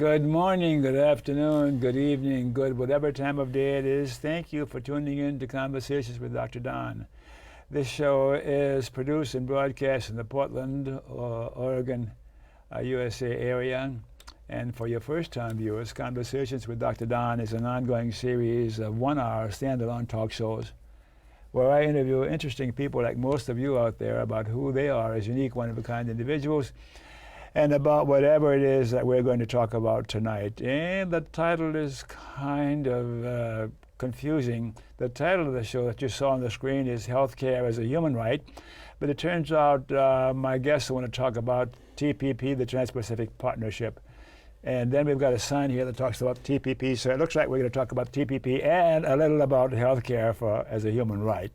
Good morning, good afternoon, good evening, good whatever time of day it is. Thank you for tuning in to Conversations with Dr. Don. This show is produced and broadcast in the Portland, Oregon, USA area. And for your first-time viewers, Conversations with Dr. Don is an ongoing series of one-hour standalone talk shows where I interview interesting people like most of you out there about who they are as unique, one-of-a-kind individuals and about whatever it is that we're going to talk about tonight. And the title is kind of confusing. The title of the show that you saw on the screen is Healthcare as a Human Right, but it turns out my guests want to talk about TPP, the Trans-Pacific Partnership. And then we've got a sign here that talks about TPP, so it looks like we're going to talk about TPP and a little about healthcare as a human right.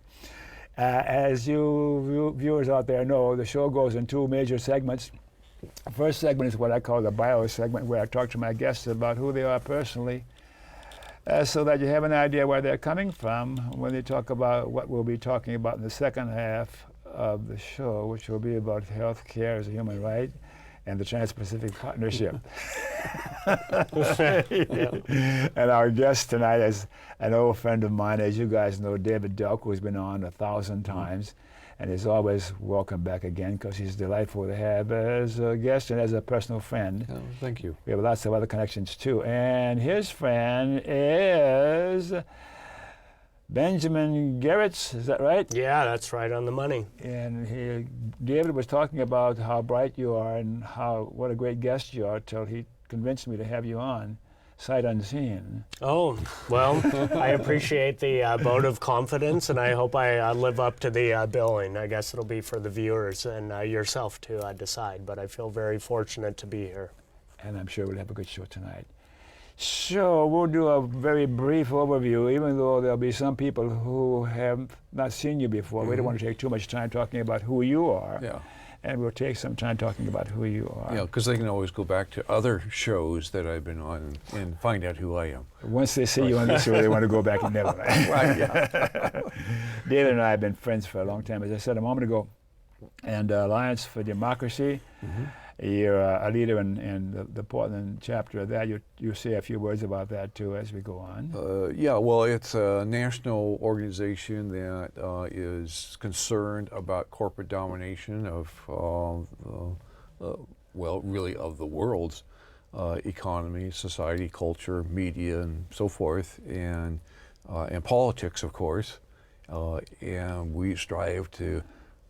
As you viewers out there know, the show goes in two major segments. The first segment is what I call the bio segment, where I talk to my guests about who they are personally, so that you have an idea where they're coming from when they talk about what we'll be talking about in the second half of the show, which will be about healthcare as a human right and the Trans-Pacific Partnership. And our guest tonight is an old friend of mine, as you guys know, David Delk, who's been on 1,000 times. And is always welcome back again because he's delightful to have as a guest and as a personal friend. Oh, thank you. We have lots of other connections too. And his friend is Benjamin Gerritz, is that right? Yeah, that's right on the money. And David was talking about how bright you are and what a great guest you are till he convinced me to have you on. Sight unseen. Oh, well, I appreciate the vote of confidence, and I hope I live up to the billing. I guess it'll be for the viewers and yourself to decide, but I feel very fortunate to be here. And I'm sure we'll have a good show tonight. So we'll do a very brief overview, even though there'll be some people who have not seen you before. We don't want to take too much time talking about who you are. Yeah. And we'll take some time talking about who you are. Yeah, because they can always go back to other shows that I've been on and find out who I am. Once they see you on this show, they want to go back and never. Right, yeah. David and I have been friends for a long time, as I said a moment ago. And Alliance for Democracy, you're a leader in the Portland chapter of that. You say a few words about that too as we go on. Yeah, well, it's a national organization that is concerned about corporate domination of, well, really of the world's economy, society, culture, media, and so forth, and politics, of course. And we strive to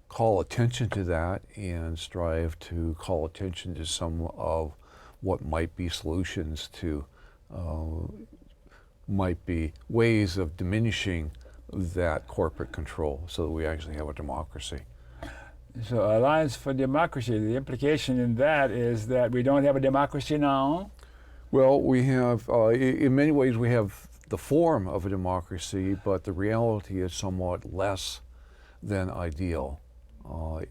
call attention to that and strive to call attention to some of what might be solutions to, might be ways of diminishing that corporate control so that we actually have a democracy. So Alliance for Democracy, the implication in that is that we don't have a democracy now? Well, we have, in many ways we have the form of a democracy, but the reality is somewhat less than ideal.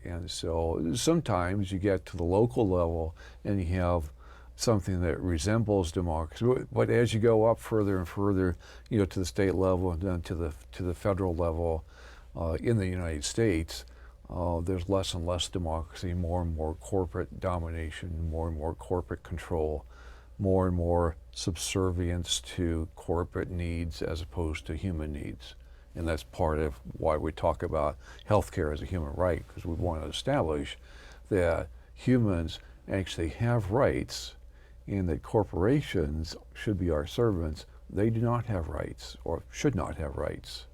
And so sometimes you get to the local level and you have something that resembles democracy. But as you go up further and further, to the state level and then to the federal level in the United States, there's less and less democracy, more and more corporate domination, more and more corporate control, more and more subservience to corporate needs as opposed to human needs. And that's part of why we talk about healthcare as a human right, because we want to establish that humans actually have rights and that corporations should be our servants. They do not have rights or should not have rights.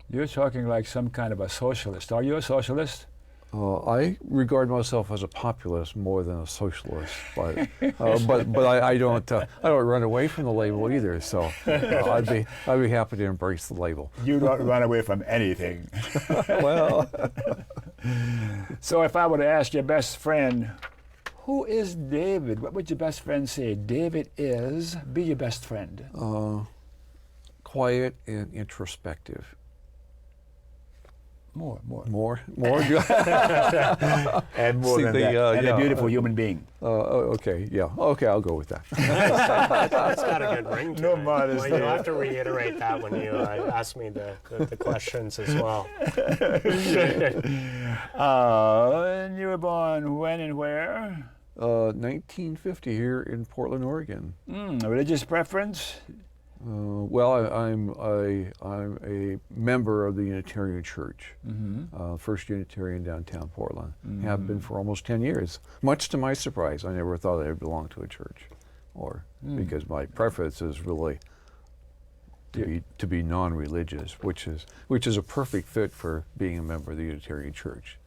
You're talking like some kind of a socialist. Are you a socialist? I regard myself as a populist more than a socialist, but I don't run away from the label either. So I'd be happy to embrace the label. You don't run away from anything. Well, so if I were to ask your best friend, who is David? What would your best friend say? David is. Be your best friend. Quiet and introspective. More. And more See, than that. And a beautiful human being. Okay, yeah. Okay, I'll go with that. That's got a good ring to No it. modesty. Well, you'll have to reiterate that when you ask me the questions as well. And you were born when and where? 1950 here in Portland, Oregon. A religious preference? Well, I'm a member of the Unitarian Church, First Unitarian downtown Portland. Have been for almost 10 years. Much to my surprise, I never thought I belonged to a church, or because my preference is really to be non-religious, which is a perfect fit for being a member of the Unitarian Church.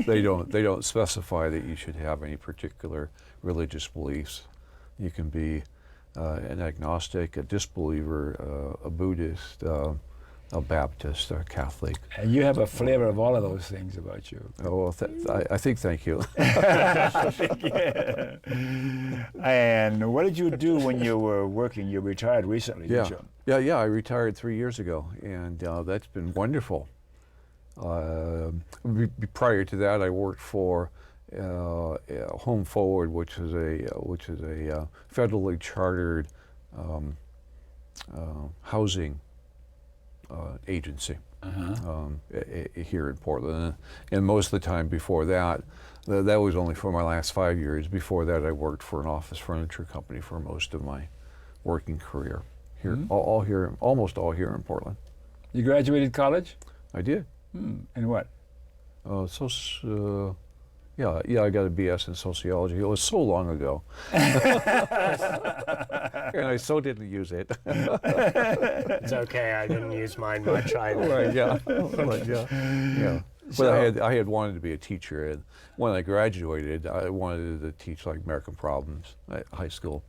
They don't specify that you should have any particular religious beliefs. You can be an agnostic, a disbeliever, a Buddhist, a Baptist, a Catholic. And you have a flavor of all of those things about you. Oh, well, I think thank you. Yeah. And what did you do when you were working? You retired recently, didn't you? Yeah. I retired 3 years ago, and that's been wonderful. Prior to that, I worked for Home Forward, which is a federally chartered housing agency here in Portland, and most of the time before that, that was only for my last 5 years. Before that, I worked for an office furniture company for most of my working career here, almost all here in Portland. You graduated college? I did. In what? Yeah, I got a BS in sociology. It was so long ago. And I so didn't use it. It's okay, I didn't use mine much either. Right, yeah. But I had wanted to be a teacher, and when I graduated, I wanted to teach like American Problems at high school.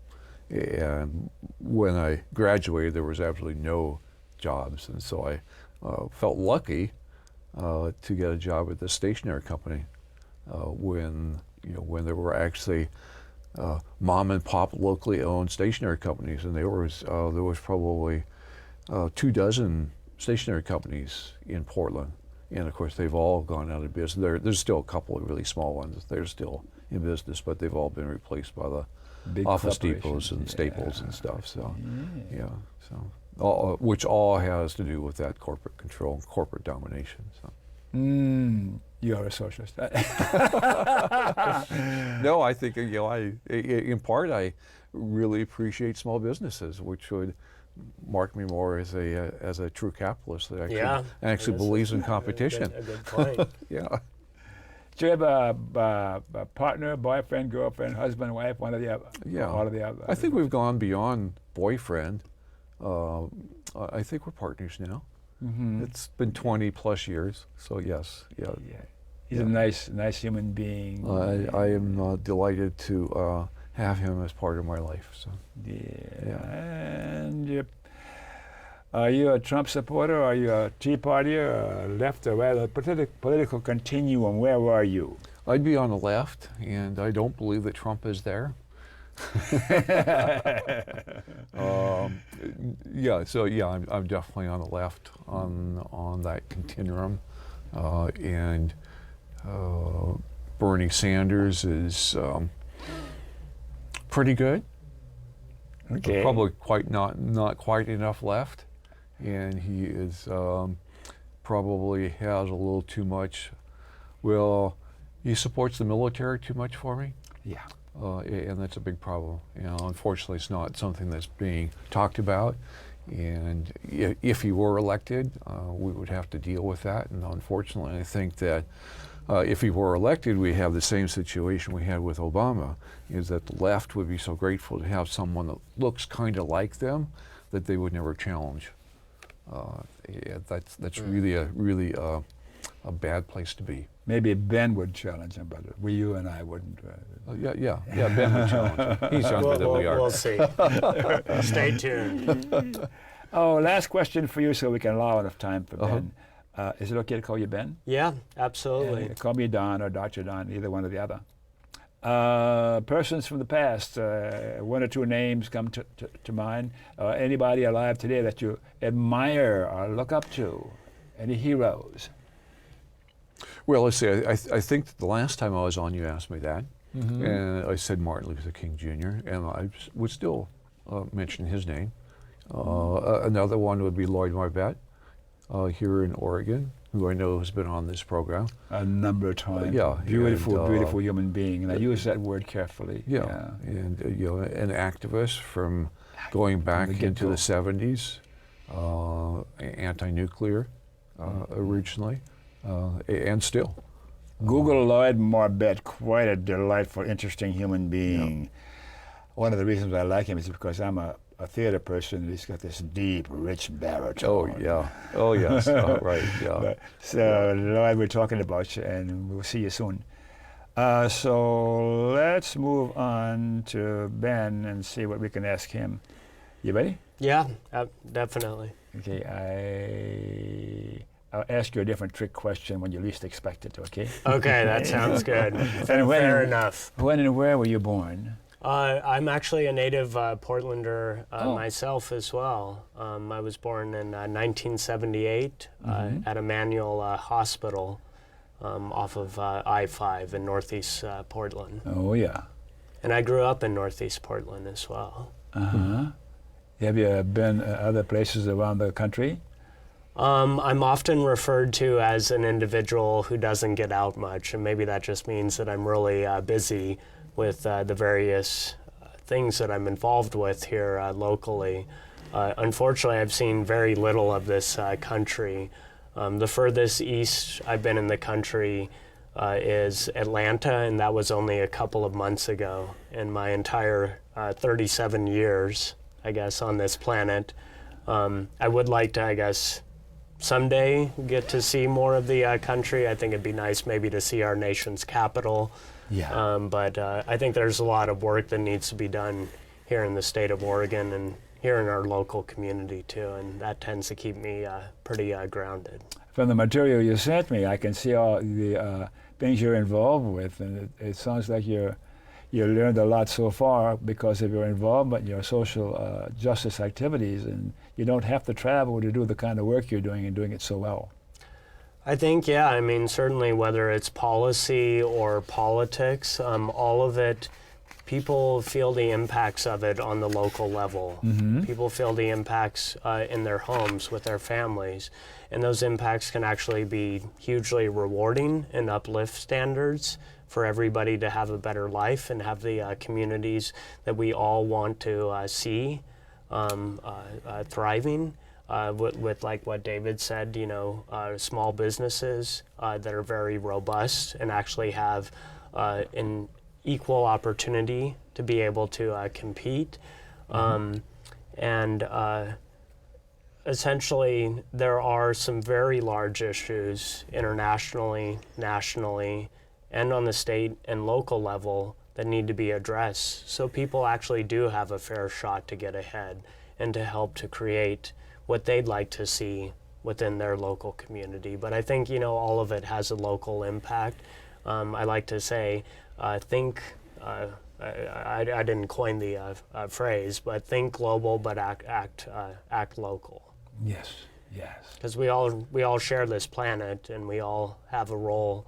And when I graduated, there was absolutely no jobs, and so I felt lucky to get a job at the stationery company when there were actually mom and pop locally owned stationery companies, and there was probably 24 stationery companies in Portland, and of course they've all gone out of business. There's still a couple of really small ones. They're still in business, but they've all been replaced by the Big Office Depots and Staples and stuff. So which all has to do with that corporate control and corporate domination. So. You are a socialist. No, I think in part I really appreciate small businesses, which would mark me more as a true capitalist that actually believes in competition. A good point. Yeah. Do you have a partner, boyfriend, girlfriend, husband, wife, one of the other? Yeah. All of the other. I think we've gone beyond boyfriend. I think we're partners now. It's been 20 plus years, so yes, yeah. He's a nice human being. I am delighted to have him as part of my life. So. Yeah. And are you a Trump supporter? Are you a Tea Partier, left or right? Political continuum, where are you? I'd be on the left, and I don't believe that Trump is there. I'm definitely on the left on that continuum, and Bernie Sanders is pretty good. Okay. Probably not quite enough left, and he is probably has a little too much. Well, he supports the military too much for me. Yeah. And that's a big problem. Unfortunately, it's not something that's being talked about. And if he were elected, we would have to deal with that. And unfortunately, I think that if he were elected, we have the same situation we had with Obama, is that the left would be so grateful to have someone that looks kind of like them that they would never challenge. That's really a bad place to be. Maybe Ben would challenge him, but you and I wouldn't. Yeah, Ben would challenge him. He's younger than we are. We'll see. Stay tuned. Oh, last question for you so we can allow enough time for Ben. Is it okay to call you Ben? Yeah, absolutely. Call me Don or Dr. Don, either one or the other. Persons from the past, one or two names come to mind. Anybody alive today that you admire or look up to? Any heroes? Well, let's see. I think that the last time I was on, you asked me that, and I said Martin Luther King Jr., and I would still mention his name. Another one would be Lloyd Marbett. here in Oregon, who I know has been on this program. A number of times. Yeah, Beautiful, and, beautiful human being, and I use that word carefully. Yeah, and an activist from going back the into get-go. the 70s, anti-nuclear originally, and still. Google Lloyd Marbett, quite a delightful, interesting human being. One of the reasons I like him is because I'm a theater person, and he's got this deep, rich baritone. Oh yeah, oh yes, right, yeah. So Lloyd, we're talking about you, and we'll see you soon. So let's move on to Ben and see what we can ask him. You ready? Yeah, definitely. Okay, I'll ask you a different trick question when you least expect it, okay? Okay, that sounds good. And Fair enough. When and where were you born? I'm actually a native Portlander myself as well. I was born in 1978 at Emmanuel Hospital off of I-5 in Northeast Portland. Oh, yeah. And I grew up in Northeast Portland as well. Uh-huh. Have you been other places around the country? I'm often referred to as an individual who doesn't get out much, and maybe that just means that I'm really busy with the various things that I'm involved with here locally. Unfortunately, I've seen very little of this country. The furthest east I've been in the country is Atlanta, and that was only a couple of months ago. In my entire 37 years, I guess, on this planet, I would like to, I guess, someday get to see more of the country. I think it'd be nice maybe to see our nation's capital. Yeah. But I think there's a lot of work that needs to be done here in the state of Oregon and here in our local community too, and that tends to keep me pretty grounded. From the material you sent me, I can see all the things you're involved with, and it sounds like you learned a lot so far because of your involvement in your social justice activities, and you don't have to travel to do the kind of work you're doing and doing it so well. I think, yeah, I mean, certainly whether it's policy or politics, all of it, people feel the impacts of it on the local level. Mm-hmm. People feel the impacts in their homes with their families, and those impacts can actually be hugely rewarding and uplift standards for everybody to have a better life and have the communities that we all want to see thriving. With like what David said, small businesses that are very robust and actually have an equal opportunity to be able to compete. Essentially, there are some very large issues internationally, nationally, and on the state and local level that need to be addressed. So people actually do have a fair shot to get ahead and to help to create what they'd like to see within their local community. But I think, all of it has a local impact. I like to say, I didn't coin the phrase, but think global, but act local. Yes, yes. Because we all share this planet, and we all have a role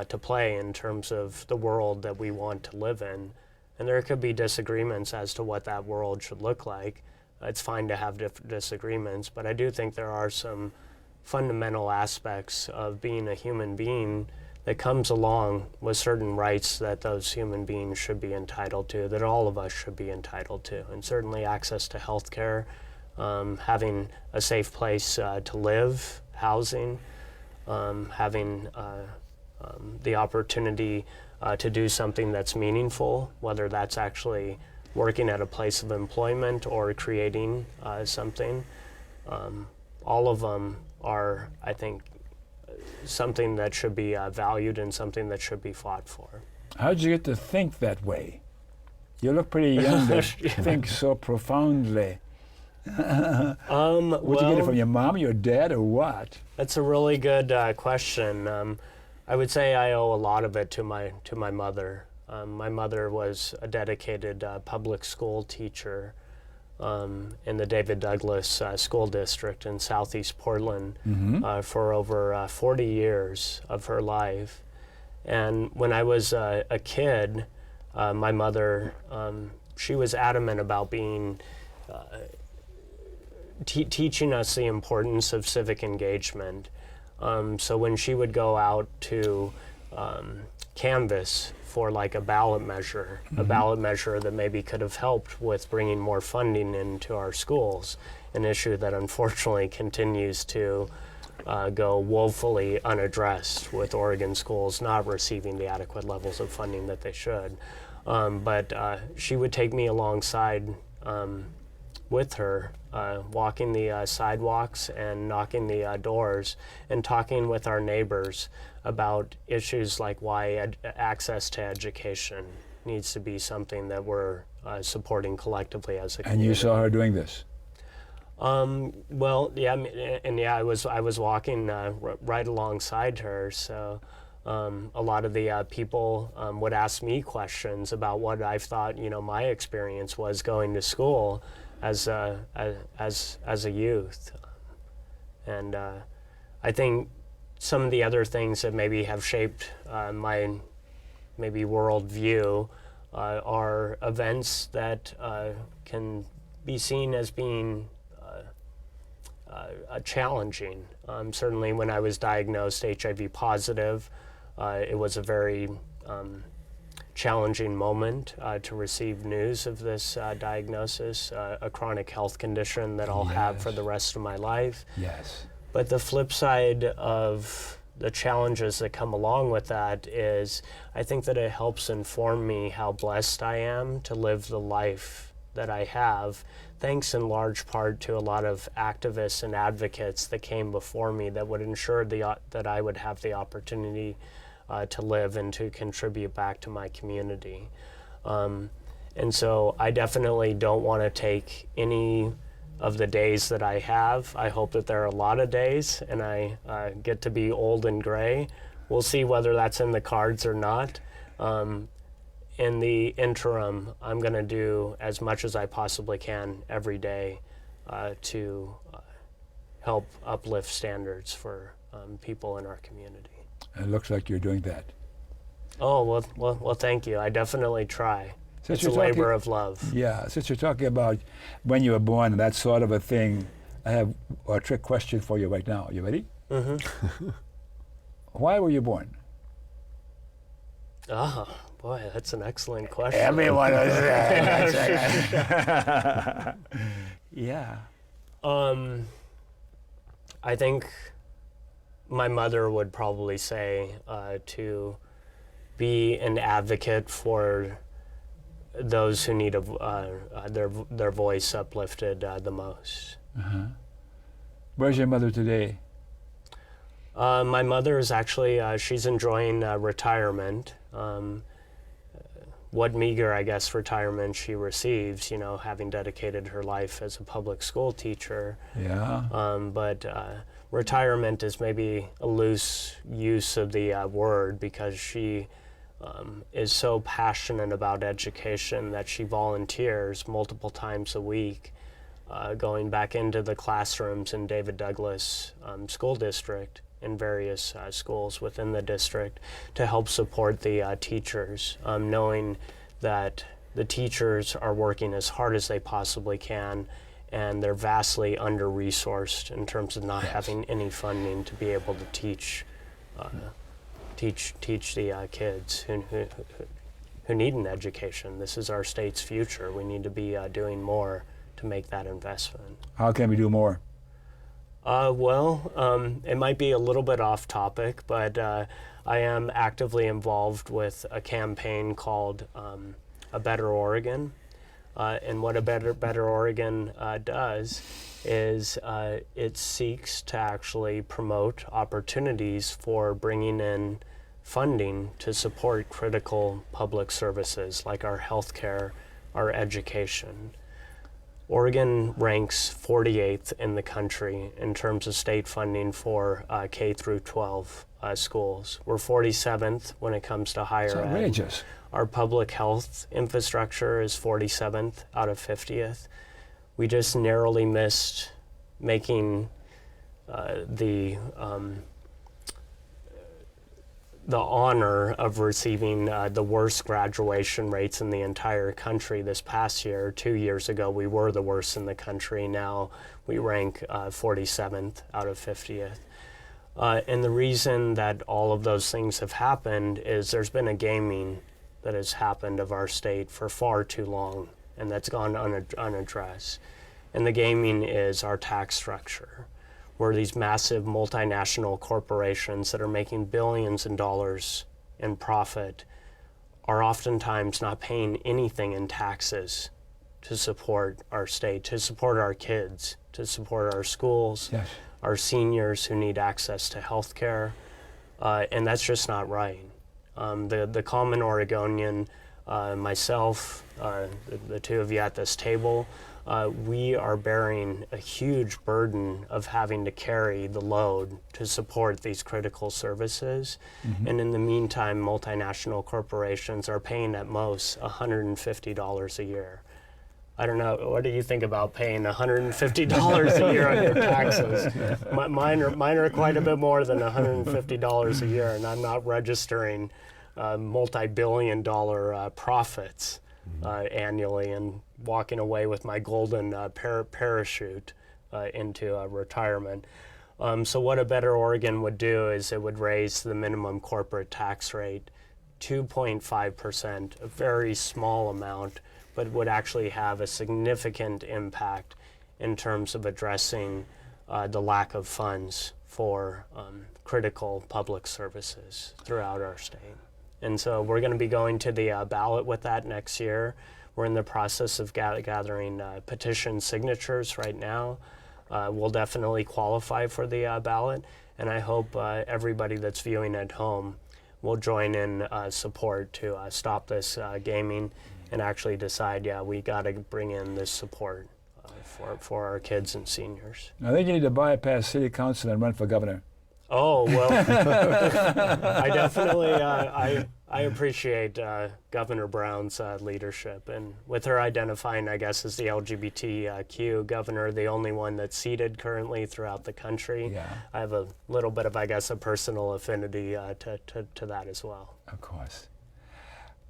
to play in terms of the world that we want to live in. And there could be disagreements as to what that world should look like. It's fine to have disagreements, but I do think there are some fundamental aspects of being a human being that comes along with certain rights that those human beings should be entitled to, that all of us should be entitled to. And certainly access to health care, having a safe place to live, housing, having the opportunity to do something that's meaningful, whether that's actually working at a place of employment or creating something. All of them are, I think, something that should be valued and something that should be fought for. How'd you get to think that way? You look pretty young to think so profoundly. Where'd you get it from, your mom, your dad, or what? That's a really good question. I would say I owe a lot of it to my mother. My mother was a dedicated public school teacher in the David Douglas School District in Southeast Portland for over 40 years of her life. And when I was a kid, my mother, she was adamant about being teaching us the importance of civic engagement. So when she would go out to canvass for like a ballot measure, a ballot measure that maybe could have helped with bringing more funding into our schools, an issue that unfortunately continues to go woefully unaddressed with Oregon schools not receiving the adequate levels of funding that they should. But she would take me alongside with her, walking the sidewalks and knocking the doors and talking with our neighbors about issues like why access to education needs to be something that we're supporting collectively as a community. And you saw her doing this? Well, yeah, and yeah, I was walking right alongside her, so a lot of the people would ask me questions about what I thought, my experience was going to school as a youth, and I think some of the other things that maybe have shaped my maybe worldview are events that can be seen as being challenging. Certainly when I was diagnosed HIV positive, it was a very challenging moment to receive news of this diagnosis, a chronic health condition that I'll have for the rest of my life. Yes. But the flip side of the challenges that come along with that is I think that it helps inform me how blessed I am to live the life that I have, thanks in large part to a lot of activists and advocates that came before me that would ensure that I would have the opportunity to live and to contribute back to my community. And so I definitely don't want to take any of the days that I have. I hope that there are a lot of days and I get to be old and gray. We'll see whether that's in the cards or not. In the interim, I'm going to do as much as I possibly can every day to help uplift standards for people in our community. And it looks like you're doing that. Oh, well, thank you. I definitely try. Since It's a you're labor talking- of love. Yeah, since you're talking about when you were born and that sort of a thing, I have a trick question for you right now. You ready? Mm-hmm. Why were you born? Oh, boy, that's an excellent question. Everyone was Yeah. I think my mother would probably say to be an advocate for those who need their voice uplifted the most. Where's your mother today? My mother is actually, she's enjoying retirement. What meager, I guess, retirement she receives, having dedicated her life as a public school teacher. Yeah. But retirement is maybe a loose use of the word because she is so passionate about education that she volunteers multiple times a week, going back into the classrooms in David Douglas School District in various schools within the district to help support the teachers, knowing that the teachers are working as hard as they possibly can and they're vastly under-resourced in terms of not having any funding to be able to teach the kids who need an education. This is our state's future. We need to be doing more to make that investment. How can we do more? It might be a little bit off topic, but I am actively involved with a campaign called A Better Oregon. And what A Better Oregon does is it seeks to actually promote opportunities for bringing in funding to support critical public services like our healthcare, our education. Oregon ranks 48th in the country in terms of state funding for K through 12 schools. We're 47th when it comes to higher It's ed. outrageous. Our public health infrastructure is 47th out of 50th. We just narrowly missed the honor of receiving the worst graduation rates in the entire country this past year. 2 years ago, we were the worst in the country. Now we rank 47th out of 50th. And the reason that all of those things have happened is there's been a gaming that has happened of our state for far too long, and that's gone unaddressed. And the gaming is our tax structure, where these massive multinational corporations that are making billions in dollars in profit are oftentimes not paying anything in taxes to support our state, to support our kids, to support our schools, Yes. our seniors who need access to health care, and that's just not right. The common Oregonian, myself, the two of you at this table, we are bearing a huge burden of having to carry the load to support these critical services. And in the meantime, multinational corporations are paying at most $150 a year. I don't know, what do you think about paying $150 a year on your taxes? Mine are quite a bit more than $150 a year, and I'm not registering multi-billion dollar profits annually and walking away with my golden parachute into retirement. So what a better Oregon would do is it would raise the minimum corporate tax rate 2.5%, a very small amount, but would actually have a significant impact in terms of addressing the lack of funds for critical public services throughout our state. And so we're going to be going to the ballot with that next year. We're in the process of gathering petition signatures right now. We'll definitely qualify for the ballot, and I hope everybody that's viewing at home will join in support to stop this gaming and actually decide, yeah, we got to bring in this support for our kids and seniors. I think you need to bypass city council and run for governor. Oh, well, I definitely, I appreciate Governor Brown's leadership, and with her identifying, I guess, as the LGBTQ governor, the only one that's seated currently throughout the country, Yeah. I have a little bit of, I guess, a personal affinity to that as well. Of course.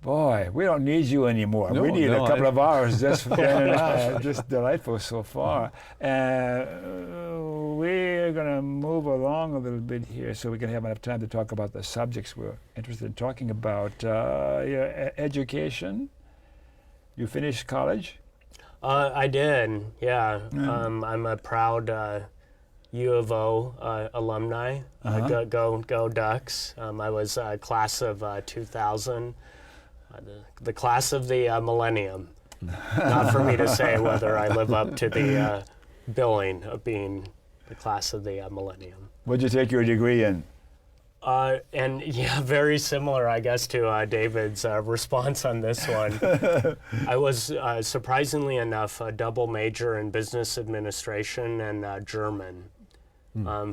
Boy, we don't need you anymore. No, we need no, a couple of hours just for Ben and I. Just delightful so far. We're going to move along a little bit here so we can have enough time to talk about the subjects we're interested in talking about. Your education. You finished college? I did, yeah. I'm a proud U of O alumni. Go Ducks. I was class of 2000. The class of the millennium. Not for me to say whether I live up to the billing of being the class of the millennium. What'd you take your degree in? And yeah, very similar, I guess, to David's response on this one. I was, surprisingly enough, a double major in business administration and German.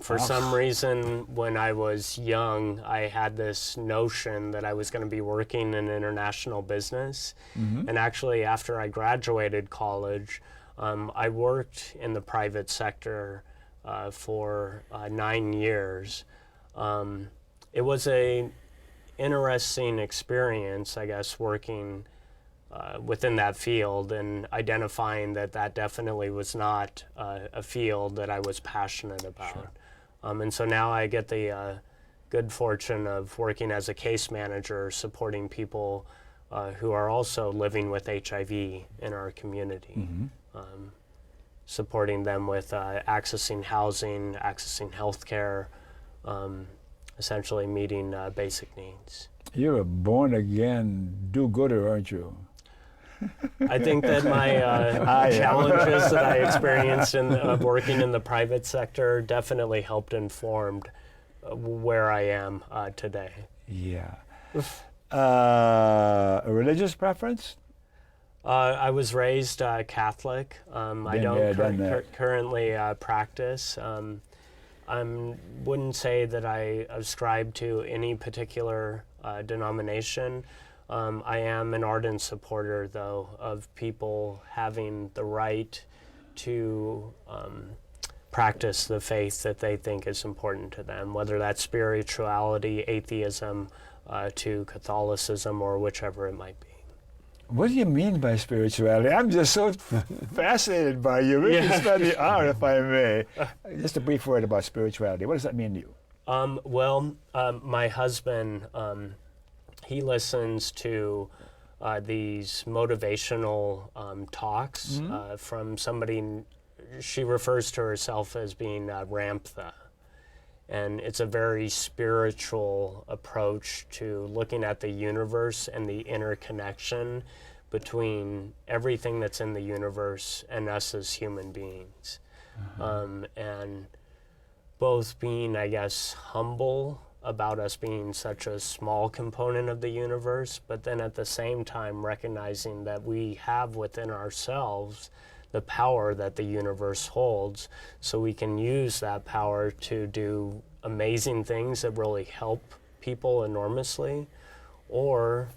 For some reason, when I was young, I had this notion that I was going to be working in international business. And actually, after I graduated college, I worked in the private sector for 9 years. It was an interesting experience, I guess, working within that field and identifying that that definitely was not a field that I was passionate about. Sure. And so now I get the good fortune of working as a case manager supporting people who are also living with HIV in our community. Supporting them with accessing housing, accessing health care, essentially meeting basic needs. You're a born-again do-gooder, aren't you? I think that my challenges that I experienced in working in the private sector definitely helped informed where I am today. Yeah. A religious preference? I was raised Catholic. I don't currently practice. I wouldn't say that I ascribe to any particular denomination. I am an ardent supporter, though, of people having the right to practice the faith that they think is important to them, whether that's spirituality, atheism, to Catholicism, or whichever it might be. What do you mean by spirituality? I'm just so fascinated by you. We can spend the hour, if I may. Just a brief word about spirituality. What does that mean to you? My husband, he listens to these motivational talks from somebody. She refers to herself as being Ramtha. And it's a very spiritual approach to looking at the universe and the interconnection between everything that's in the universe and us as human beings. And both being, I guess, humble about us being such a small component of the universe, but then at the same time recognizing that we have within ourselves the power that the universe holds, so we can use that power to do amazing things that really help people enormously, or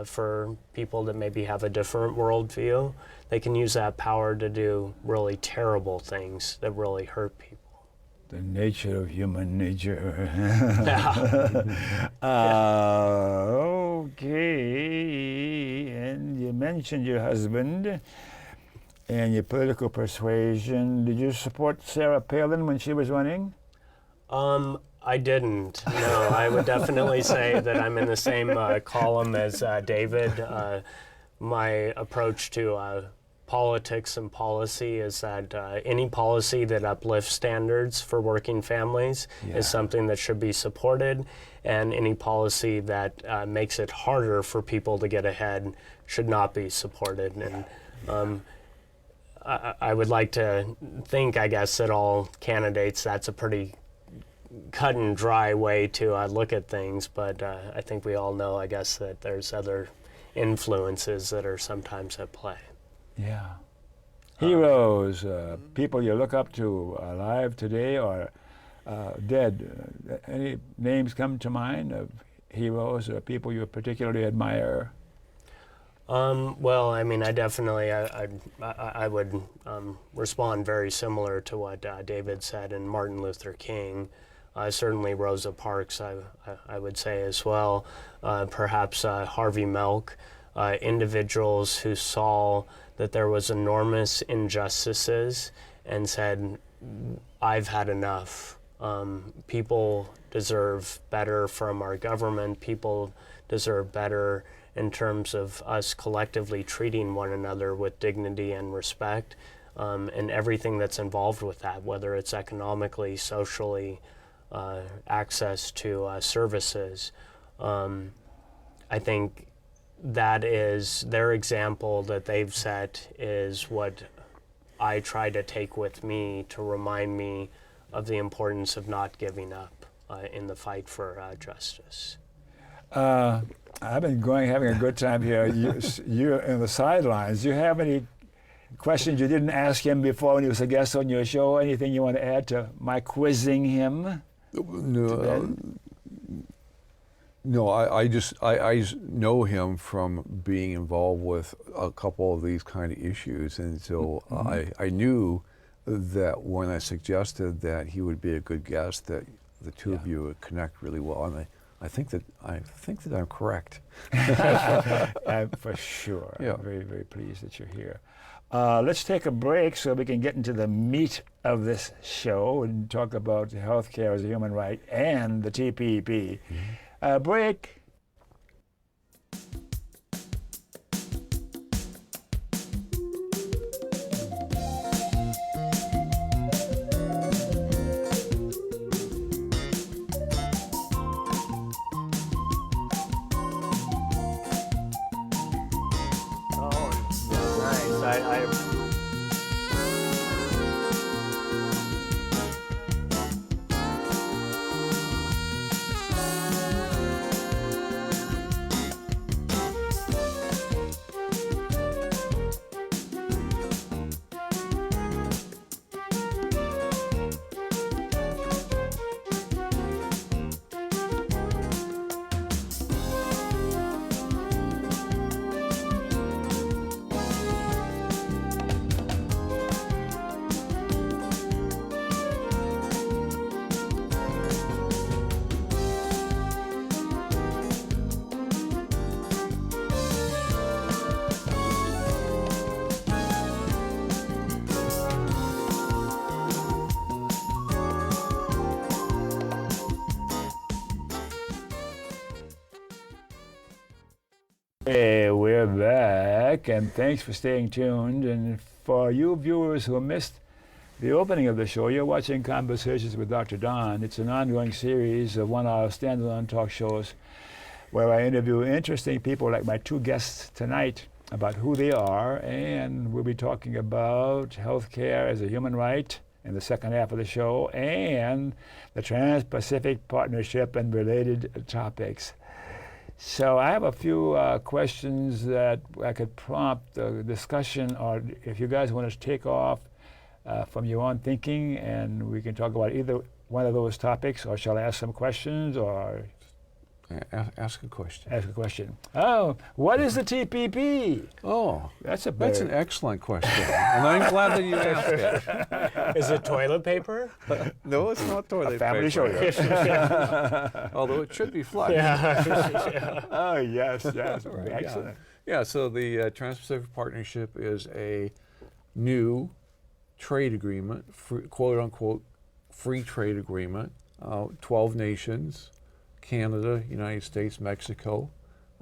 for people that maybe have a different worldview, they can use that power to do really terrible things that really hurt people. The nature of human nature. Okay, and you mentioned your husband and your political persuasion. Did you support Sarah Palin when she was running? I didn't. No, I would definitely say that I'm in the same column as David. My approach to politics and policy is that any policy that uplifts standards for working families is something that should be supported, and any policy that makes it harder for people to get ahead should not be supported. And I would like to think, I guess, that all candidates, that's a pretty cut and dry way to look at things, but I think we all know, I guess, that there's other influences that are sometimes at play. Yeah. Heroes, people you look up to, alive today or dead. Any names come to mind of heroes or people you particularly admire? Well, I mean, I definitely, I would respond very similar to what David said, and Martin Luther King. Certainly Rosa Parks, I would say as well. Perhaps Harvey Milk, individuals who saw that there was enormous injustices and said, I've had enough. People deserve better from our government. People deserve better in terms of us collectively treating one another with dignity and respect, and everything that's involved with that, whether it's economically, socially, access to services. I think that is their example that they've set is what I try to take with me to remind me of the importance of not giving up in the fight for justice. I've been having a good time here. You're in the sidelines. Do you have any questions you didn't ask him before when he was a guest on your show? Anything you want to add to my quizzing him? No, I just know him from being involved with a couple of these kind of issues, and so I knew that when I suggested that he would be a good guest, that the two of you would connect really well, and I think that I'm correct. For sure. Yeah. I'm very, very pleased that you're here. Let's take a break so we can get into the meat of this show and talk about healthcare as a human right and the TPP. Break. Hey, we're back, and thanks for staying tuned. And for you viewers who missed the opening of the show, you're watching Conversations with Dr. Don. It's an ongoing series of one-hour standalone talk shows where I interview interesting people like my two guests tonight about who they are, and we'll be talking about healthcare as a human right in the second half of the show, and the Trans-Pacific Partnership and related topics. So I have a few questions that I could prompt a discussion, or if you guys want to take off from your own thinking, and we can talk about either one of those topics, or shall I ask some questions, or Ask a question. ask a question? Oh, what is the TPP? Oh, That's an excellent question, and I'm glad that you asked it. Is it toilet paper? No, it's not toilet family show. Although it should be flush. Yeah. Oh, yes, yes. Right, Excellent. Yeah, so the Trans-Pacific Partnership is a new trade agreement, quote unquote, free trade agreement. 12 nations, Canada, United States, Mexico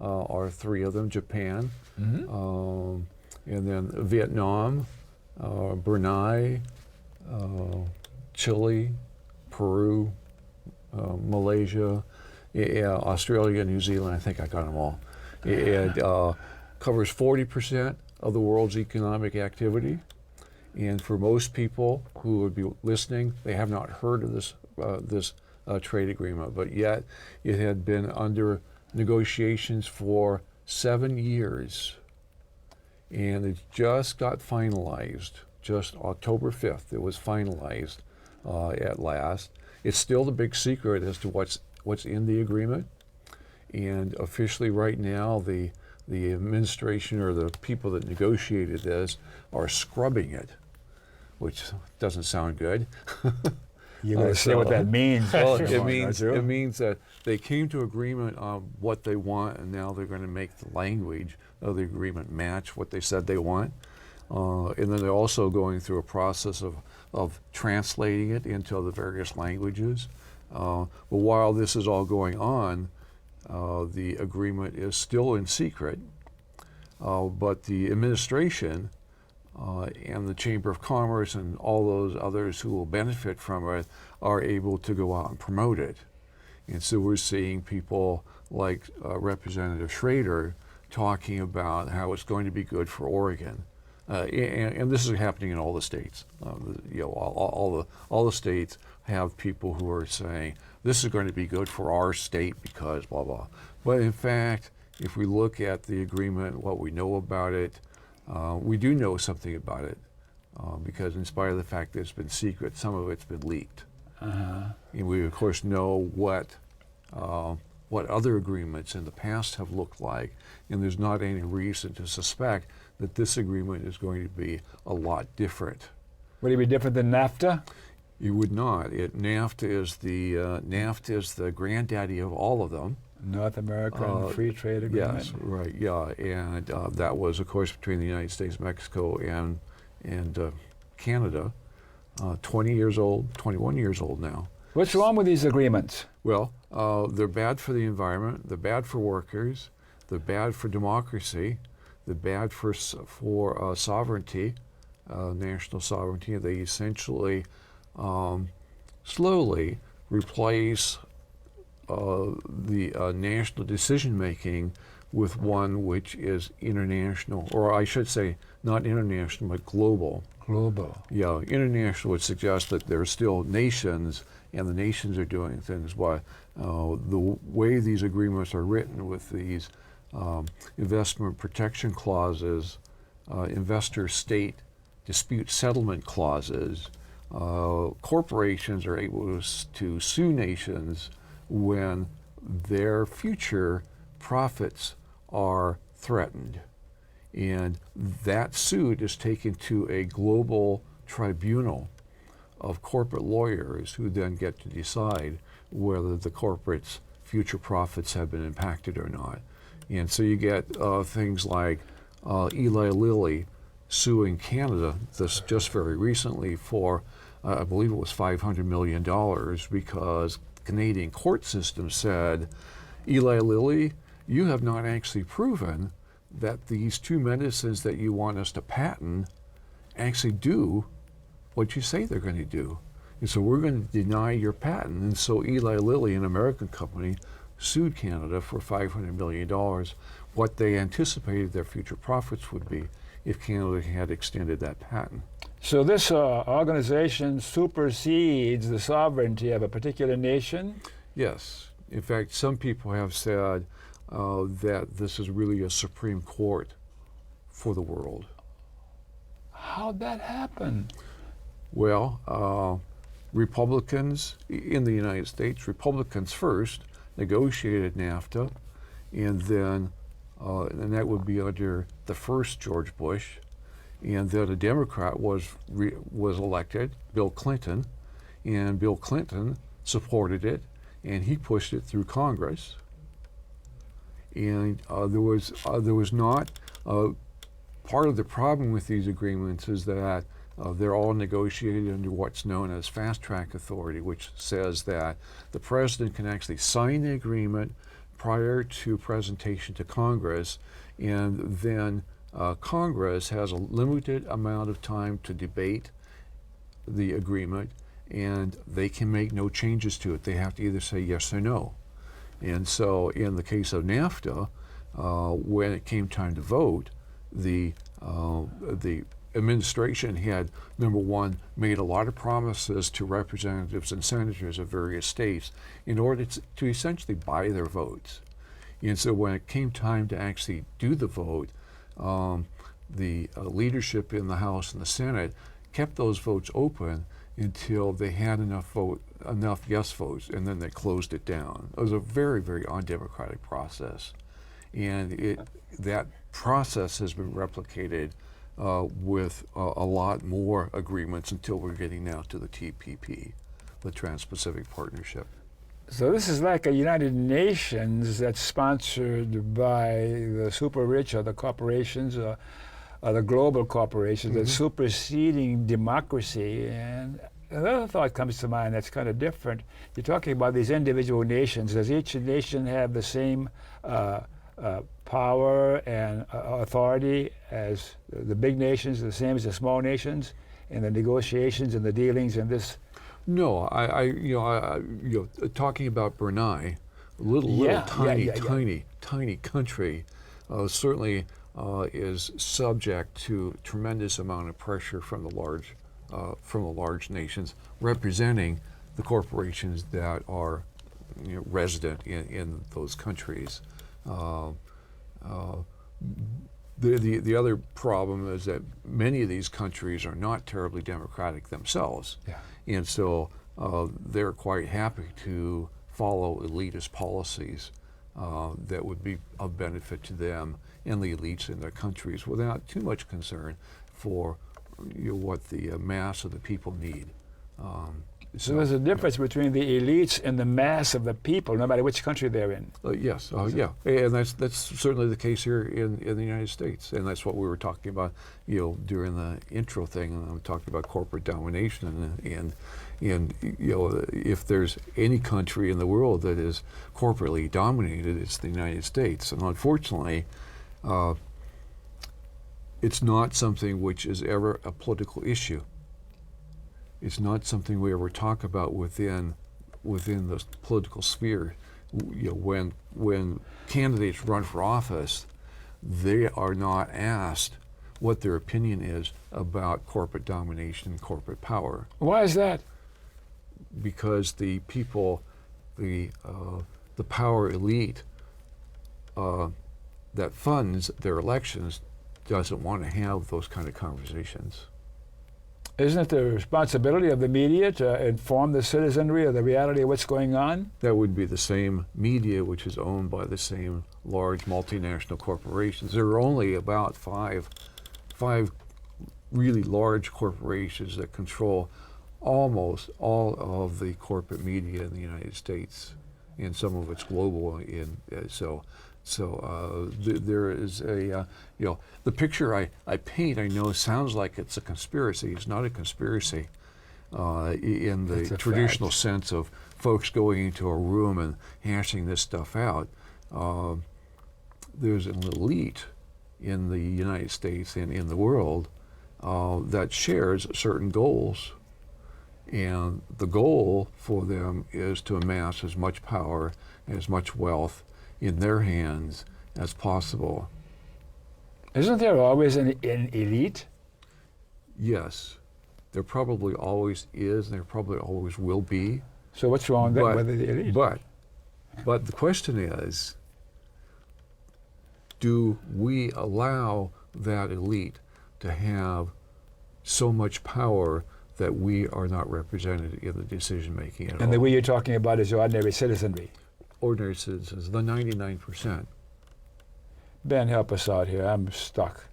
are three of them, Japan, and then Vietnam, Brunei, Chile, Peru, Malaysia, Australia, New Zealand. I think I got them all. It covers 40% of the world's economic activity. And for most people who would be listening, they have not heard of this trade agreement, but yet it had been under negotiations for 7 years. And it just got finalized, just October 5th. It was finalized at last. It's still the big secret as to what's in the agreement. And officially right now, the administration or the people that negotiated this are scrubbing it, which doesn't sound good. You're going to say what that means. Well, it means that they came to agreement on what they want, and now they're going to make the language of the agreement match what they said they want. And then they're also going through a process of translating it into the various languages. But while this is all going on, the agreement is still in secret. But the administration and the Chamber of Commerce and all those others who will benefit from it are able to go out and promote it. And so we're seeing people like Representative Schrader talking about how it's going to be good for Oregon. And this is happening in all the states. All the states have people who are saying, this is going to be good for our state because blah, blah. But in fact, if we look at the agreement, what we know about it, we do know something about it because in spite of the fact that it's been secret, some of it's been leaked. And we, of course, know what other agreements in the past have looked like, and there's not any reason to suspect that this agreement is going to be a lot different. Would it be different than NAFTA? You would not. NAFTA is the granddaddy of all of them. North American Free Trade Agreement? Yes, right, yeah. And that was, of course, between the United States, Mexico, and Canada. 20 years old, 21 years old now. What's wrong with these agreements? Well, they're bad for the environment, they're bad for workers, they're bad for democracy, they're bad for sovereignty, national sovereignty. They essentially slowly replace the national decision-making with one which is international, or I should say not international, but global. Global. Yeah, international would suggest that there are still nations, and the nations are doing things. Why the way these agreements are written with these investment protection clauses, investor-state dispute settlement clauses, corporations are able to sue nations when their future profits are threatened. And that suit is taken to a global tribunal of corporate lawyers who then get to decide whether the corporate's future profits have been impacted or not. And so you get things like Eli Lilly suing Canada just very recently for, I believe it was $500 million, because the Canadian court system said, Eli Lilly, you have not actually proven that these two medicines that you want us to patent actually do what you say they're going to do. And so we're going to deny your patent. And so Eli Lilly, an American company, sued Canada for $500 million, what they anticipated their future profits would be if Canada had extended that patent. So this organization supersedes the sovereignty of a particular nation? Yes. In fact, some people have said that this is really a Supreme Court for the world. How'd that happen? Well, Republicans in the United States, Republicans first, negotiated NAFTA, and then and that would be under the first George Bush, and then a Democrat was elected, Bill Clinton, and Bill Clinton supported it, and he pushed it through Congress. And there was not part of the problem with these agreements is that they're all negotiated under what's known as fast track authority, which says that the president can actually sign the agreement prior to presentation to Congress, and then Congress has a limited amount of time to debate the agreement, and they can make no changes to it. They have to either say yes or no. And so in the case of NAFTA, when it came time to vote, the administration had, number one, made a lot of promises to representatives and senators of various states in order to essentially buy their votes. And so when it came time to actually do the vote, the leadership in the House and the Senate kept those votes open until they had enough yes votes, and then they closed it down. It was a very, very undemocratic process. And that process has been replicated with a lot more agreements until we're getting now to the TPP, the Trans-Pacific Partnership. So this is like a United Nations that's sponsored by the super rich or the corporations or the global corporations that's superseding democracy. And another thought comes to mind that's kind of different. You're talking about these individual nations. Does each nation have the same power and authority as the big nations, the same as the small nations in the negotiations and the dealings in this? No, talking about Brunei, tiny country, certainly is subject to tremendous amount of pressure from the large nations representing the corporations that are resident in those countries. The other problem is that many of these countries are not terribly democratic themselves. Yeah. And so they're quite happy to follow elitist policies that would be of benefit to them and the elites in their countries without too much concern for what the mass of the people need. So there's a difference between the elites and the mass of the people, no matter which country they're in. Yes, yeah, and that's certainly the case here in the United States, and that's what we were talking about, during the intro thing. And I'm talking about corporate domination, and if there's any country in the world that is corporately dominated, it's the United States, and unfortunately, it's not something which is ever a political issue. It's not something we ever talk about within the political sphere. When candidates run for office, they are not asked what their opinion is about corporate domination and corporate power. Why is that? Because the people, the power elite that funds their elections doesn't want to have those kind of conversations. Isn't it the responsibility of the media to inform the citizenry of the reality of what's going on? That would be the same media which is owned by the same large multinational corporations. There are only about five really large corporations that control almost all of the corporate media in the United States, and some of it's global. There is the picture I paint, I know sounds like it's a conspiracy. It's not a conspiracy in the traditional sense of folks going into a room and hashing this stuff out. there's an elite in the United States and in the world that shares certain goals. And the goal for them is to amass as much power, as much wealth in their hands as possible. Isn't there always an elite? Yes, there probably always is, and there probably always will be. So what's wrong with the elite? But the question is, do we allow that elite to have so much power that we are not represented in the decision making at all? And the way you're talking about is ordinary citizenry. Ordinary citizens, the 99%. Ben, help us out here. I'm stuck.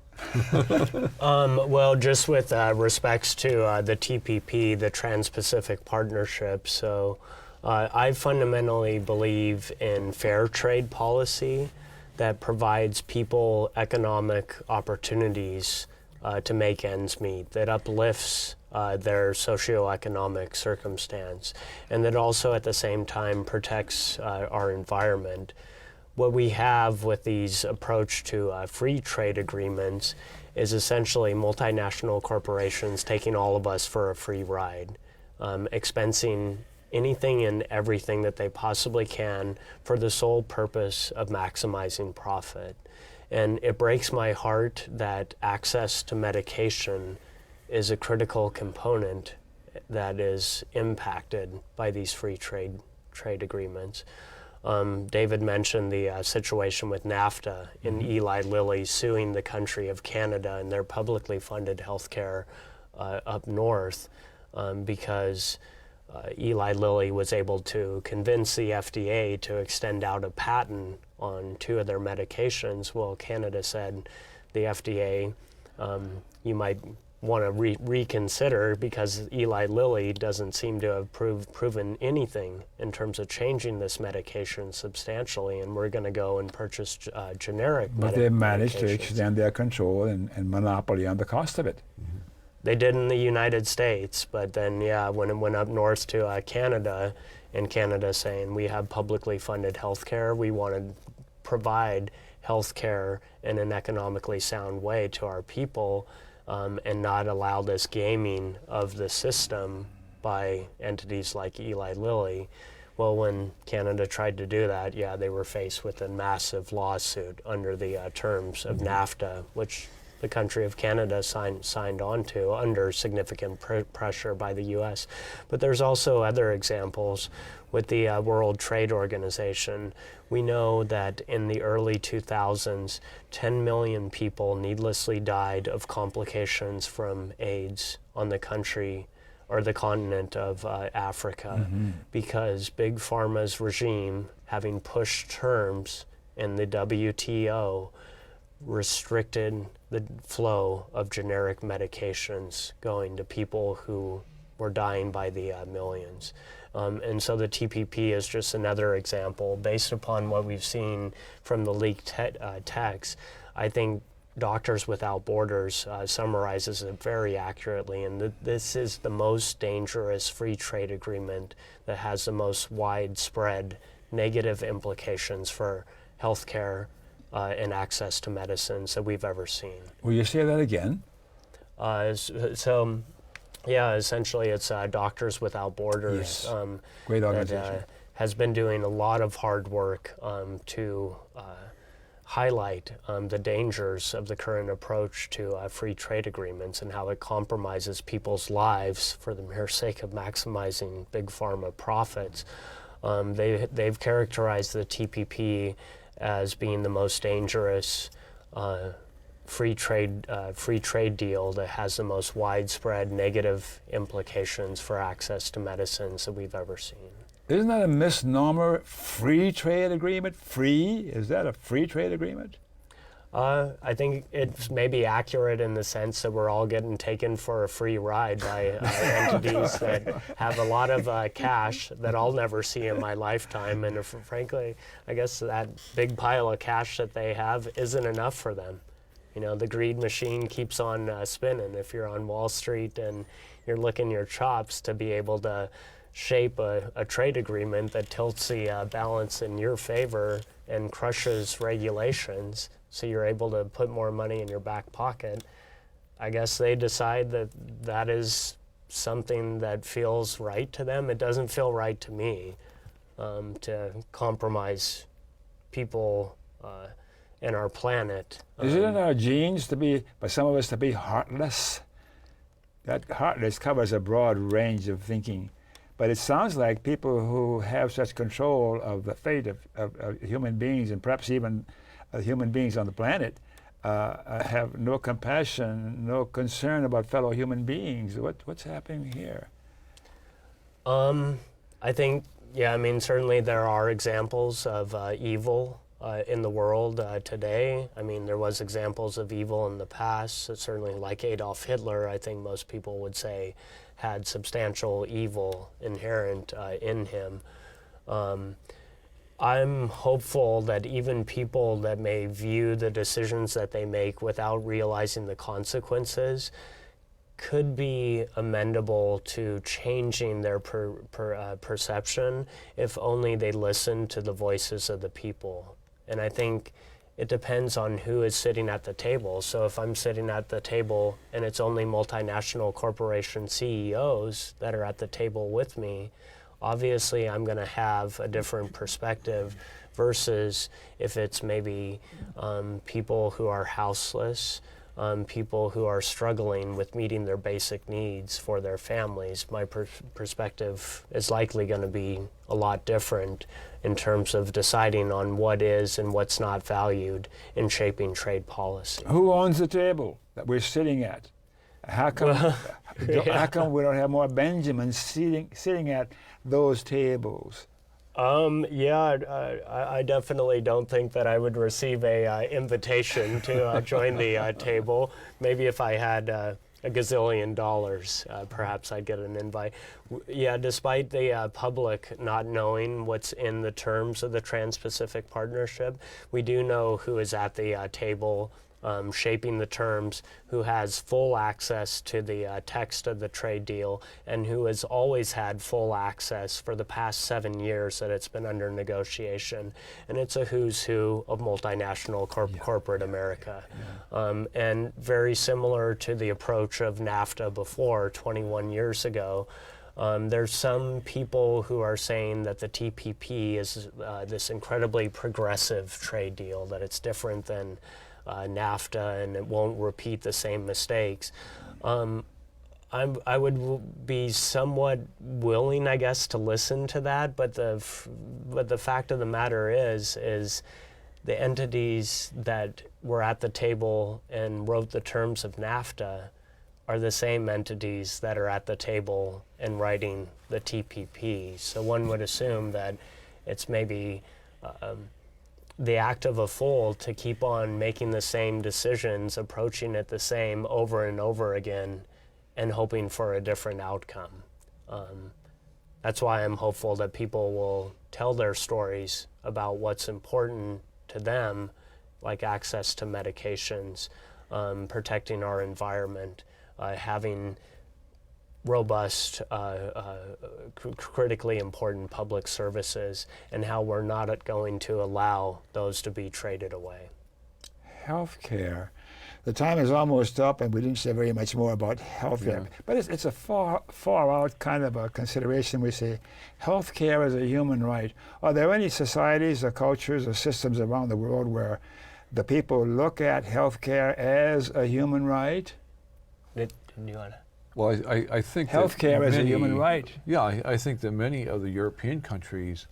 Well, just with respects to the TPP, the Trans-Pacific Partnership, so I fundamentally believe in fair trade policy that provides people economic opportunities to make ends meet, that uplifts their socioeconomic circumstance, and that also at the same time protects our environment. What we have with these approach to free trade agreements is essentially multinational corporations taking all of us for a free ride, expensing anything and everything that they possibly can for the sole purpose of maximizing profit. And it breaks my heart that access to medication is a critical component that is impacted by these free trade agreements. David mentioned the situation with NAFTA in Eli Lilly suing the country of Canada and their publicly funded healthcare up north because Eli Lilly was able to convince the FDA to extend out a patent on 2 of their medications. Well, Canada said, the FDA, you might want to reconsider because Eli Lilly doesn't seem to have proven anything in terms of changing this medication substantially, and we're going to go and purchase generic But they managed to medications. extend their control and monopoly on the cost of it. Mm-hmm. They did in the United States, but then, yeah, when it went up north to Canada, and Canada saying, we have publicly funded health care, we want to provide health care in an economically sound way to our people, and not allow this gaming of the system by entities like Eli Lilly. Well, when Canada tried to do that, yeah, they were faced with a massive lawsuit under the terms of NAFTA, which the country of Canada signed on to under significant pressure by the U.S. But there's also other examples with the World Trade Organization. We know that in the early 2000s, 10 million people needlessly died of complications from AIDS on the country or the continent of Africa because Big Pharma's regime, having pushed terms in the WTO, restricted the flow of generic medications going to people who were dying by the millions. And so the TPP is just another example. Based upon what we've seen from the leaked text, I think Doctors Without Borders summarizes it very accurately, and this is the most dangerous free trade agreement that has the most widespread negative implications for healthcare and access to medicines that we've ever seen. Will you say that again? Yeah, essentially it's Doctors Without Borders. Yes. Great organization. That has been doing a lot of hard work to highlight the dangers of the current approach to free trade agreements and how it compromises people's lives for the mere sake of maximizing big pharma profits. They've characterized the TPP as being the most dangerous free trade deal that has the most widespread negative implications for access to medicines that we've ever seen. Isn't that a misnomer? Free trade agreement? Free? Is that a free trade agreement? I think it's maybe accurate in the sense that we're all getting taken for a free ride by entities that have a lot of cash that I'll never see in my lifetime. And frankly, I guess that big pile of cash that they have isn't enough for them. You know, the greed machine keeps on spinning. If you're on Wall Street and you're licking your chops to be able to shape a trade agreement that tilts the balance in your favor and crushes regulations so you're able to put more money in your back pocket, I guess they decide that that is something that feels right to them. It doesn't feel right to me to compromise people and our planet. Is it in our genes to be, by some of us, to be heartless? That heartless covers a broad range of thinking. But it sounds like people who have such control of the fate of human beings, and perhaps even human beings on the planet, have no compassion, no concern about fellow human beings. What's happening here? I think, yeah, I mean, certainly there are examples of evil in the world today. I mean, there was examples of evil in the past, certainly like Adolf Hitler, I think most people would say had substantial evil inherent in him. I'm hopeful that even people that may view the decisions that they make without realizing the consequences could be amendable to changing their perception if only they listen to the voices of the people. And I think it depends on who is sitting at the table. So if I'm sitting at the table and it's only multinational corporation CEOs that are at the table with me, obviously I'm going to have a different perspective versus if it's maybe people who are houseless, people who are struggling with meeting their basic needs for their families. My perspective is likely going to be a lot different in terms of deciding on what is and what's not valued in shaping trade policy. Who owns the table that we're sitting at? How come, how come we don't have more Benjamins sitting at those tables? I definitely don't think that I would receive a invitation to join the table. Maybe if I had a gazillion dollars, perhaps I'd get an invite. Yeah, despite the public not knowing what's in the terms of the Trans-Pacific Partnership, we do know who is at the table shaping the terms, who has full access to the text of the trade deal, and who has always had full access for the past 7 years that it's been under negotiation. And it's a who's who of multinational corporate America. And very similar to the approach of NAFTA before, 21 years ago, there's some people who are saying that the TPP is this incredibly progressive trade deal, that it's different than NAFTA and it won't repeat the same mistakes. I would be somewhat willing, I guess, to listen to that, but the fact of the matter is the entities that were at the table and wrote the terms of NAFTA are the same entities that are at the table and writing the TPP. So one would assume that it's maybe the act of a fool to keep on making the same decisions, approaching it the same over and over again, and hoping for a different outcome. That's why I'm hopeful that people will tell their stories about what's important to them, like access to medications, protecting our environment, having robust, critically important public services, and how we're not going to allow those to be traded away. Healthcare. The time is almost up, and we didn't say very much more about healthcare. Yeah. But it's a far out kind of a consideration. We say healthcare is a human right. Are there any societies or cultures or systems around the world where the people look at healthcare as a human right? Did you want to? Well, I think Healthcare is a many- human right. Yeah, I think that many of the European countries,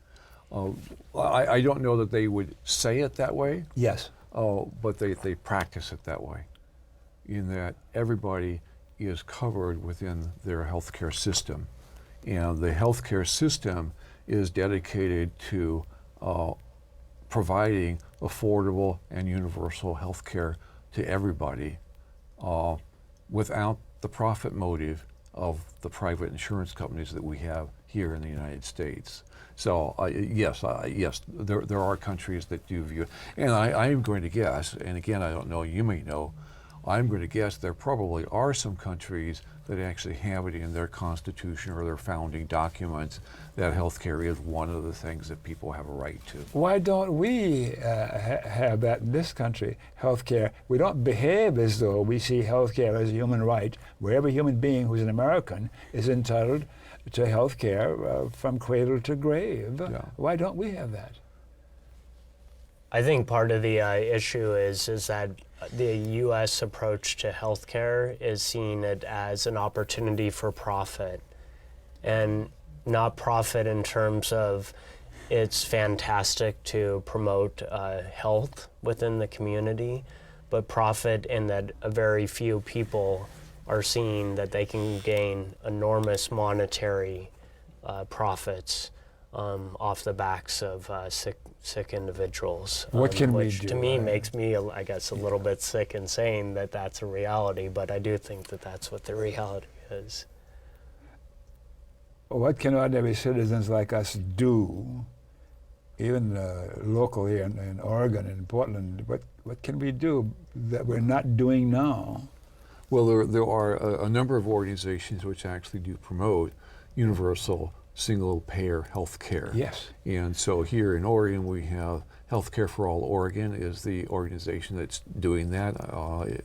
I don't know that they would say it that way, Yes. but they practice it that way, in that everybody is covered within their healthcare system. And the healthcare system is dedicated to providing affordable and universal healthcare to everybody without the profit motive of the private insurance companies that we have here in the United States. So yes, there are countries that do view it. And I'm going to guess, and again, I don't know, you may know, I'm going to guess there probably are some countries that actually have it in their constitution or their founding documents that healthcare is one of the things that people have a right to. Why don't we have that in this country, healthcare? We don't behave as though we see healthcare as a human right, where every human being who's an American is entitled to healthcare from cradle to grave. Yeah. Why don't we have that? I think part of the issue is that the U.S. approach to healthcare is seeing it as an opportunity for profit, and not profit in terms of it's fantastic to promote health within the community, but profit in that a very few people are seeing that they can gain enormous monetary profits off the backs of sick individuals. What can we which do? to me makes me, I guess, a little bit sick in saying that that's a reality, but I do think that that's what the reality is. What can ordinary citizens like us do, even locally in Oregon and Portland? What can we do that we're not doing now? Well, there are a number of organizations which actually do promote universal single-payer health care. Yes. And so here in Oregon, we have Healthcare for All Oregon is the organization that's doing that.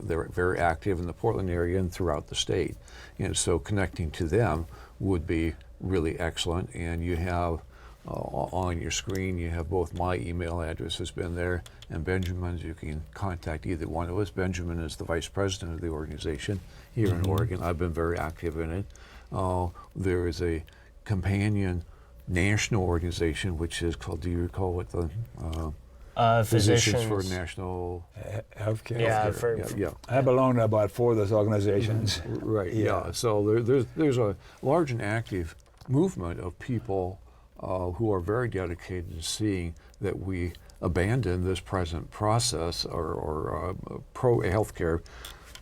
They're very active in the Portland area and throughout the state. And so connecting to them would be really excellent. And you have on your screen, you have both my email address has been there and Benjamin's. You can contact either one of us. Benjamin is the vice president of the organization here in Oregon. I've been very active in it. There is a companion national organization which is called, do you recall what the Physicians for National Healthcare. Yeah, yeah. I belong to about 4 of those organizations. Right, yeah. So there's a large and active movement of people who are very dedicated to seeing that we abandon this present process or healthcare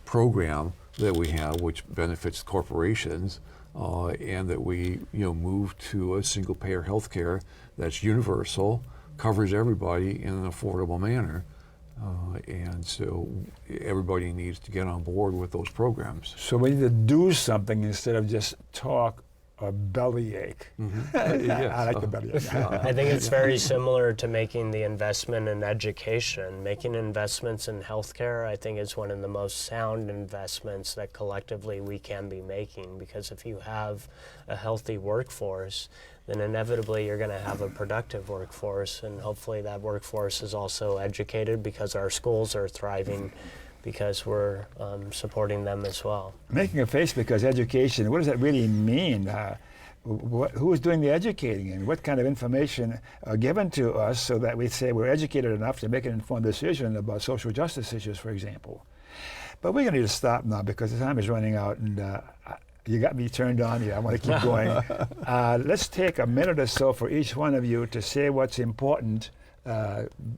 program that we have, which benefits corporations, and that we move to a single-payer healthcare that's universal, covers everybody in an affordable manner, and so everybody needs to get on board with those programs. So we need to do something instead of just talk or bellyache. Yes. I like the bellyache. I think it's very similar to making the investment in education. Making investments in healthcare, I think, is one of the most sound investments that collectively we can be making, because if you have a healthy workforce, then inevitably you're going to have a productive workforce, and hopefully that workforce is also educated because our schools are thriving because we're supporting them as well. Making a face because education, what does that really mean? Who is doing the educating, and what kind of information are given to us so that we say we're educated enough to make an informed decision about social justice issues, for example? But we're going to need to stop now because the time is running out, and you got me turned on here. I want to keep going. Let's take a minute or so for each one of you to say what's important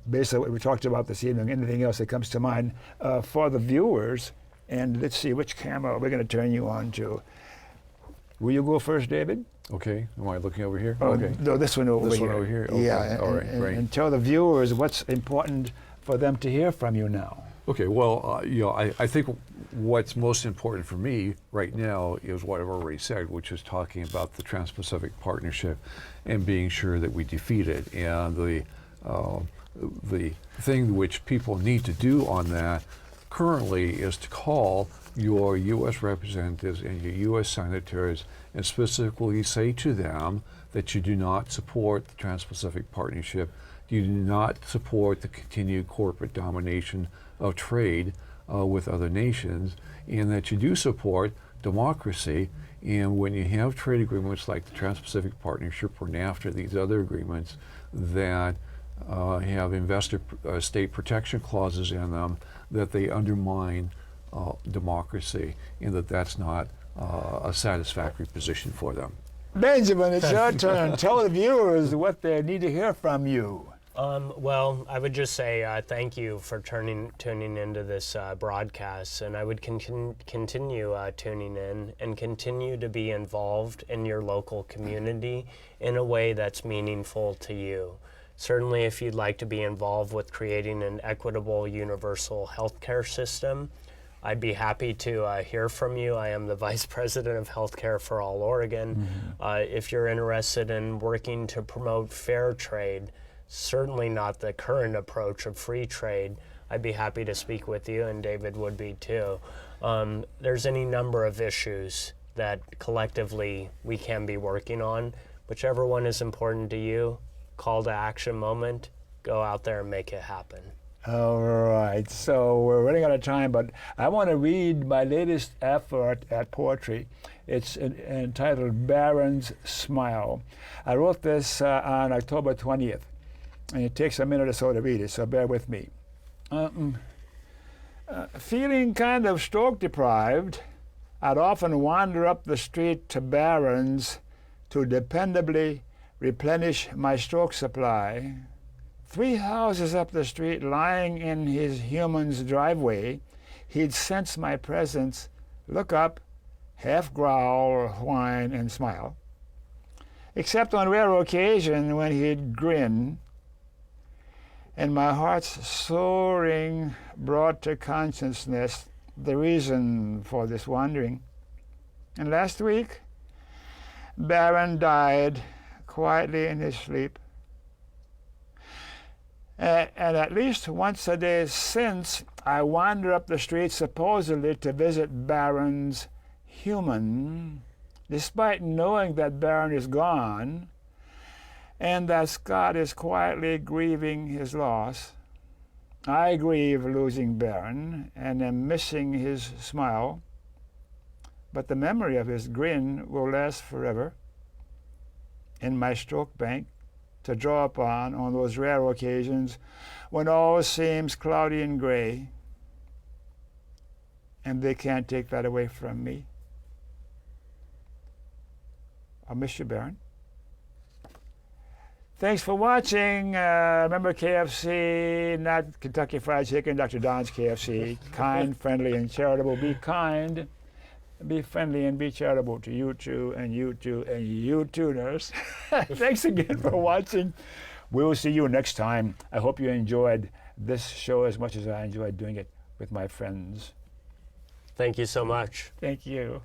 based on what we talked about this evening, anything else that comes to mind for the viewers. And let's see which camera we're going to turn you on to. Will you go first, David? Okay, am I looking over here? Oh, Okay. no, this one over This here. one over here? Okay. Yeah, All right, great. and tell the viewers what's important for them to hear from you now. Okay, well, I think what's most important for me right now is what I've already said, which is talking about the Trans-Pacific Partnership and being sure that we defeat it. And the thing which people need to do on that currently is to call your U.S. representatives and your U.S. senators and specifically say to them that you do not support the Trans-Pacific Partnership, you do not support the continued corporate domination of trade with other nations, and that you do support democracy. And when you have trade agreements like the Trans-Pacific Partnership or NAFTA, these other agreements that have investor state protection clauses in them, that they undermine democracy, and that's not a satisfactory position for them. Benjamin, it's your turn. Tell the viewers what they need to hear from you. Well, I would just say thank you for tuning into this broadcast, and I would continue tuning in and continue to be involved in your local community in a way that's meaningful to you. Certainly, if you'd like to be involved with creating an equitable universal healthcare system, I'd be happy to hear from you. I am the Vice President of Healthcare for All Oregon. If you're interested in working to promote fair trade, certainly not the current approach of free trade, I'd be happy to speak with you, and David would be too. There's any number of issues that collectively we can be working on. Whichever one is important to you, call to action moment, go out there and make it happen. All right, so we're running out of time, but I want to read my latest effort at poetry. It's entitled Baron's Smile. I wrote this on October 20th, and it takes a minute or so to read it, so bear with me. Feeling kind of stroke deprived, I'd often wander up the street to Barron's to dependably replenish my stroke supply. 3 houses up the street, lying in his human's driveway, he'd sense my presence, look up, half growl, whine, and smile. Except on rare occasion when he'd grin, and my heart's soaring brought to consciousness the reason for this wandering. And last week, Baron died quietly in his sleep. And at least once a day since, I wander up the street supposedly to visit Baron's human, despite knowing that Baron is gone and that Scott is quietly grieving his loss. I grieve losing Baron and am missing his smile, but the memory of his grin will last forever in my stroke bank to draw upon on those rare occasions when all seems cloudy and gray, and they can't take that away from me. I'll miss you, Baron. Thanks for watching. Remember KFC, not Kentucky Fried Chicken, Dr. Don's KFC. Kind, friendly, and charitable. Be kind, be friendly, and be charitable to you too, and you too, and you too, nurse. Thanks again for watching. We'll see you next time. I hope you enjoyed this show as much as I enjoyed doing it with my friends. Thank you so much. Thank you.